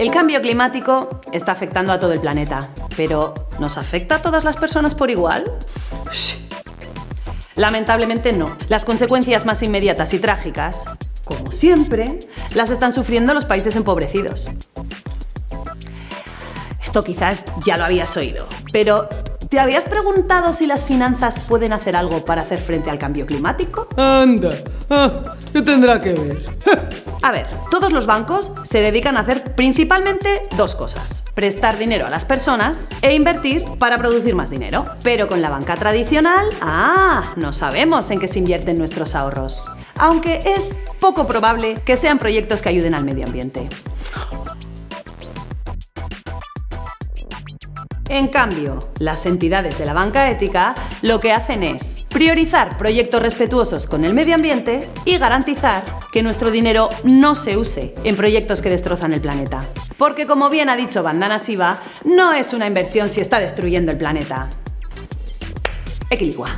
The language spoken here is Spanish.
El cambio climático está afectando a todo el planeta, pero ¿nos afecta a todas las personas por igual? Lamentablemente no. Las consecuencias más inmediatas y trágicas, como siempre, las están sufriendo los países empobrecidos. Esto quizás ya lo habías oído, pero ¿te habías preguntado si las finanzas pueden hacer algo para hacer frente al cambio climático? Anda, ¿qué tendrá que ver? A ver, todos los bancos se dedican a hacer principalmente dos cosas: prestar dinero a las personas e invertir para producir más dinero. Pero con la banca tradicional, no sabemos en qué se invierten nuestros ahorros. Aunque es poco probable que sean proyectos que ayuden al medio ambiente. En cambio, las entidades de la banca ética lo que hacen es priorizar proyectos respetuosos con el medio ambiente y garantizar que nuestro dinero no se use en proyectos que destrozan el planeta. Porque, como bien ha dicho Vandana Shiva, no es una inversión si está destruyendo el planeta. Equiligua.